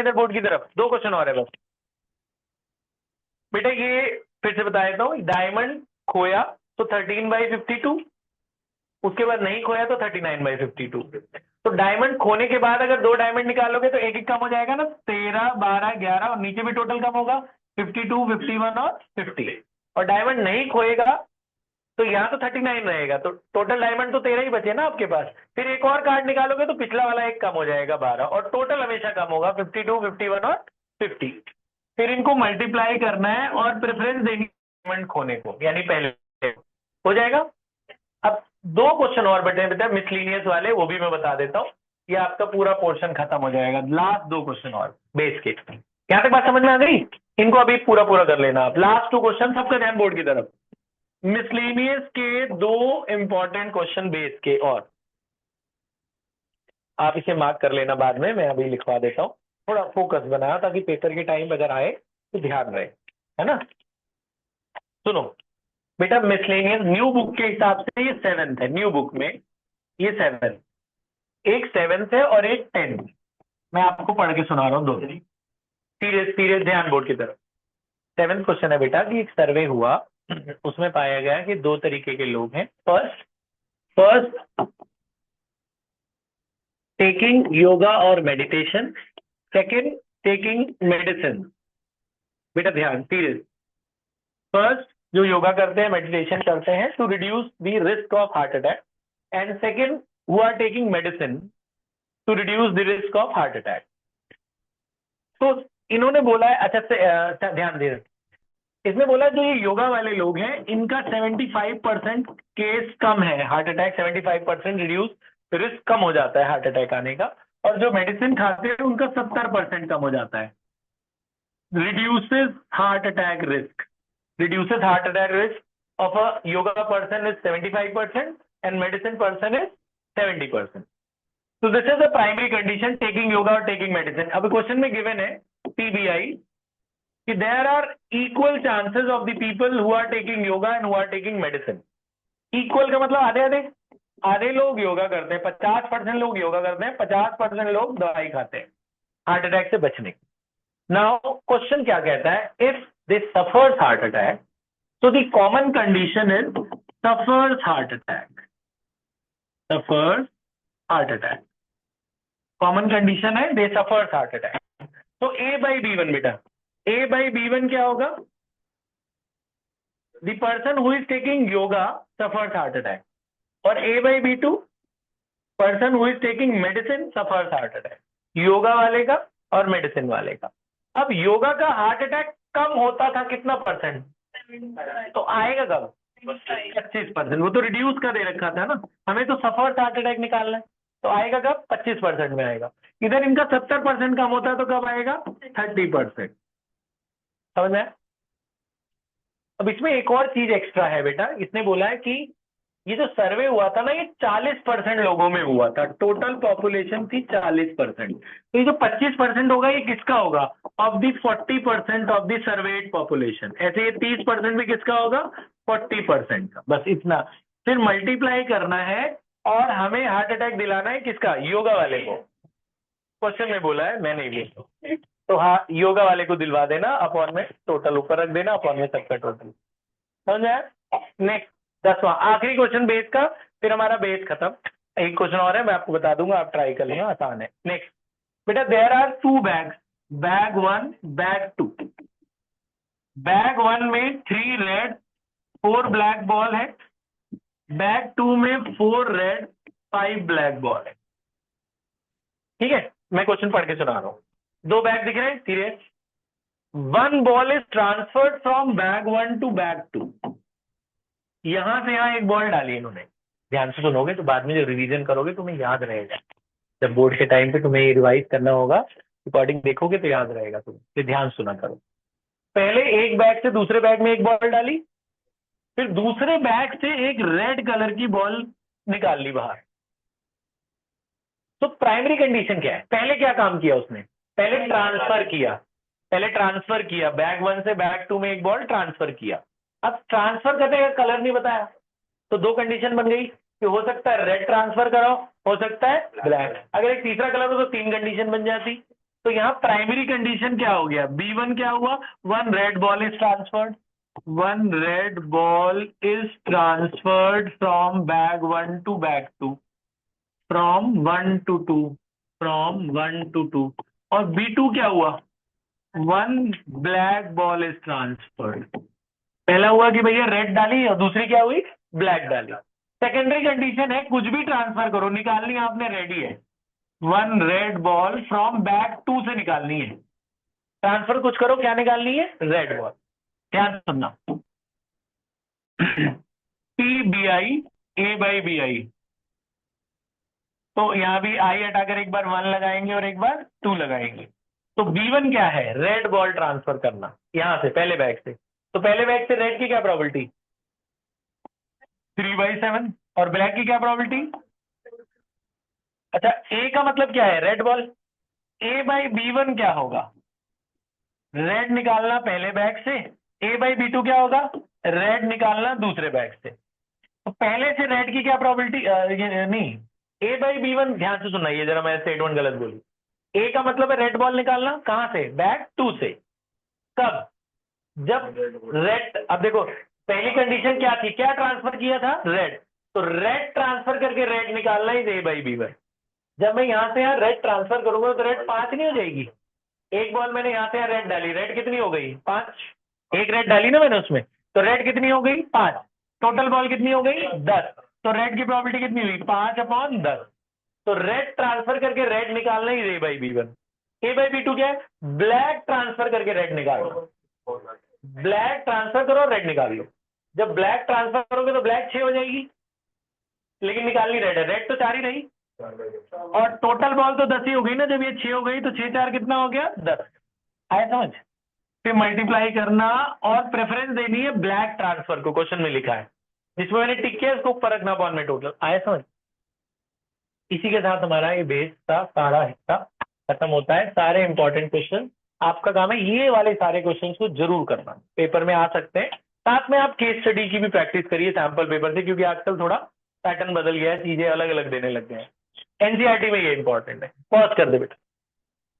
इधर बोर्ड की तरफ, 2 क्वेश्चन और है बस बेटा। ये फिर से बता देता हूँ, डायमंड खोया तो 13/52, उसके बाद नहीं खोया तो 39/52। तो डायमंड खोने के बाद अगर 2 डायमंड निकालोगे तो एक एक कम हो जाएगा ना, 13, 12, 11 और नीचे भी टोटल कम होगा 52, 51 और 50। और डायमंड नहीं खोएगा तो यहाँ तो 39 रहेगा, तो टोटल डायमंड तो 13 ही बचे ना आपके पास। फिर एक और कार्ड निकालोगे तो पिछला वाला एक कम हो जाएगा 12, और टोटल हमेशा कम होगा 52, 51 और 50। फिर इनको मल्टीप्लाई करना है और प्रेफरेंस देनी डायमंड खोने को, यानी पहले हो जाएगा। अब 2 क्वेश्चन और बचे बेटा मिसलीनियस वाले, वो भी मैं बता देता हूँ, ये आपका पूरा पोर्शन खत्म हो जाएगा। लास्ट 2 क्वेश्चन और बेस के, यहां तक बात समझ में आ गई? इनको अभी पूरा पूरा कर लेना आप। लास्ट 2 क्वेश्चन, सबका ध्यान बोर्ड की तरफ। मिसलेनियस के 2 इंपॉर्टेंट क्वेश्चन बेस के, और आप इसे मार्क कर लेना बाद में, मैं अभी लिखवा देता हूं। थोड़ा फोकस बनाया ताकि पेपर के टाइम अगर आए तो ध्यान रहे, है ना। सुनो बेटा, मिसलेनियस न्यू बुक के हिसाब से ये 7th है, न्यू बुक में ये 7th, एक 7th है और एक 10th। मैं आपको पढ़ के सुना रहा हूँ 2। सीरियस सीरियस ध्यान बोर्ड की तरफ। 7th क्वेश्चन है बेटा कि एक सर्वे हुआ, उसमें पाया गया कि 2 तरीके के लोग हैं। फर्स्ट टेकिंग योगा और मेडिटेशन, सेकंड टेकिंग मेडिसिन। बेटा ध्यान, सीरियस। फर्स्ट जो योगा करते हैं, मेडिटेशन करते हैं to reduce the risk of heart attack, and second who are taking medicine to reduce the risk of heart attack. तो इन्होंने बोला है, अच्छा ध्यान दे, इसमें बोला जो ये योगा वाले लोग हैं इनका 75% केस कम है, हार्ट अटैक 75% रिड्यूस, रिस्क कम हो जाता है हार्ट अटैक आने का। और जो मेडिसिन खाते हैं उनका 70% कम हो जाता है। Reduces heart attack risk, reduces heart attack risk of a yoga person is 75% and medicine person is 70%. So this is the primary condition, taking yoga or taking medicine. अब क्वेश्चन में given है TBI कि there are equal chances of the people who are taking yoga and who are taking medicine. Equal का मतलब आधे आधे, आधे लोग योगा करते हैं, 50% लोग योगा करते हैं, 50% लोग दवाई खाते हैं हार्ट अटैक से बचने की। नाउ क्वेश्चन क्या कहता है, if they suffers heart attack, so the common condition is suffers heart attack, suffers heart attack, common condition है they suffers heart attack। तो A/B1 बेटा, A/B1 क्या होगा, the person who is taking yoga suffers heart attack, और A/B2 person who is taking medicine suffers heart attack, yoga वाले का और medicine वाले का। अब योगा का हार्ट अटैक कम होता था कितना परसेंट, तो आएगा कब, 25%। वो तो रिड्यूस का दे रखा था ना, हमें तो सफर्स हार्ट अटैक निकालना है, तो आएगा कब, 25% में आएगा। इधर इनका 70% कम होता है तो कब आएगा, 30%। समझ में? अब इसमें एक और चीज एक्स्ट्रा है बेटा, इसने बोला है कि ये जो सर्वे हुआ था ना, ये 40% लोगों में हुआ था, टोटल पॉपुलेशन थी 40%। तो ये जो 25% होगा ये किसका होगा, of the 40% of the served population. ऐसे ये 30% भी किसका होगा, 40% का, बस इतना। फिर मल्टीप्लाई करना है और हमें हार्ट अटैक दिलाना है किसका, योगा वाले को। क्वेश्चन में बोला है, मैं नहीं बोलता, तो हाँ योगा वाले को दिलवा देना, अपॉन में टोटल ऊपर रख देना, अपॉन में सबका टोटल। समझ आया? नेक्स्ट 10वां आखिरी क्वेश्चन बेस का, फिर हमारा बेस खत्म। एक क्वेश्चन और है, मैं आपको बता दूंगा, आप ट्राई कर लेना, आसान है। नेक्स्ट बेटा, there are 2 bags, bag 1 bag 2। Bag 1 में 3 रेड 4 ब्लैक बॉल है, बैग 2 में 4 रेड 5 ब्लैक बॉल है। ठीक है, मैं क्वेश्चन पढ़ के सुना रहा हूं। 2 बैग दिख रहे हैं, serious. 1 ball is transferred from bag 1 to bag 2। यहां से यहां एक बॉल डाली इन्होंने, ध्यान से सुनोगे तो बाद में जो रिवीजन करोगे तुम्हें याद रहेगा, जब बोर्ड के टाइम पे तुम्हें ये रिवाइज करना होगा, रिकॉर्डिंग देखोगे तो याद रहेगा तुम्हें, ये ध्यान सुना करो। पहले एक बैग से दूसरे बैग में एक बॉल डाली, फिर दूसरे बैग से एक रेड कलर की बॉल निकाल ली बाहर। तो प्राइमरी कंडीशन क्या है, पहले क्या काम किया उसने, पहले ट्रांसफर किया, बैग 1 से बैग 2 में एक बॉल ट्रांसफर किया। अब ट्रांसफर करने का कलर नहीं बताया, तो 2 कंडीशन बन गई कि हो सकता है रेड ट्रांसफर करो, हो सकता है ब्लैक। अगर एक तीसरा कलर हो तो 3 कंडीशन बन जाती, तो यहाँ प्राइमरी कंडीशन क्या हो गया, B1 क्या हुआ, one red ball is transferred, one red ball is transferred from bag 1 to bag 2, from 1 to 2, from 1 to 2। और B2 क्या हुआ, one black ball is transferred. पहला हुआ कि भैया रेड डाली और दूसरी क्या हुई, ब्लैक डाली। सेकेंडरी कंडीशन है कुछ भी ट्रांसफर करो, निकालनी आपने रेडी है, one red ball from bag 2 से निकालनी है, ट्रांसफर कुछ करो, क्या निकालनी है, रेड बॉल। ध्यान सुनना, TBI A/BI, तो यहां भी आई हटाकर एक बार 1 लगाएंगे और एक बार 2 लगाएंगे। तो B1 क्या है, रेड बॉल ट्रांसफर करना यहां से पहले बैग से। तो पहले बैग से रेड की क्या प्रॉपर्टी, 3/7, और ब्लैक की क्या प्रॉपर्टी। अच्छा, ए का मतलब क्या है, रेड बॉल। A/B1 क्या होगा, रेड निकालना पहले बैग से, A/B2 क्या होगा, रेड निकालना दूसरे बैग से। तो पहले से रेड की क्या प्रॉपर्टी, नहीं, A/B1, ध्यान से सुनना, ये जरा मैं स्टेटमेंट गलत बोली। ए का मतलब है रेड बॉल निकालना कहां से, बैग 2 से। कब, जब रेड, अब देखो पहली कंडीशन क्या थी, क्या ट्रांसफर किया था, रेड, तो रेड ट्रांसफर करके रेड निकालना ही A/B1। जब मैं यहां से यहाँ रेड ट्रांसफर करूंगा तो रेड 5 नहीं हो जाएगी, एक बॉल मैंने यहां से यहाँ रेड डाली, रेड कितनी हो गई, 5, एक रेड डाली ना मैंने उसमें, तो रेड कितनी हो गई, 5, टोटल बॉल कितनी हो गई, 10। तो रेड की प्रॉपर्टी कितनी हुई, 5/10। तो रेड ट्रांसफर करके रेड निकालना ही A/B1। A/B2 क्या है, ब्लैक ट्रांसफर करके रेड निकालना, ब्लैक ट्रांसफर करो रेड निकाल लो। जब ब्लैक ट्रांसफर करोगे तो ब्लैक 6 हो जाएगी, लेकिन निकालनी रेड है, रेड तो 4 ही रही, और टोटल बॉल तो 10 ही हो गई ना, जब ये 6 हो गई तो 6×4 कितना हो गया, 10। आया समझ, फिर मल्टीप्लाई करना और प्रेफरेंस देनी है ब्लैक ट्रांसफर को, क्वेश्चन में लिखा है, जिसमें मैंने टिक किया इसको फर्क ना पॉन में टोटल। आया समझ, इसी के साथ हमारा ये बेस का सारा हिस्सा खत्म होता है। सारे इंपॉर्टेंट क्वेश्चन आपका काम है ये वाले सारे क्वेश्चंस को जरूर करना, पेपर में आ सकते हैं। साथ में आप केस स्टडी की भी प्रैक्टिस करिए सैंपल पेपर से, क्योंकि आजकल थोड़ा पैटर्न बदल गया है, चीजें अलग अलग देने लग गए हैं। एनसीईआरटी में ये इंपॉर्टेंट है। पॉज कर दे बेटा।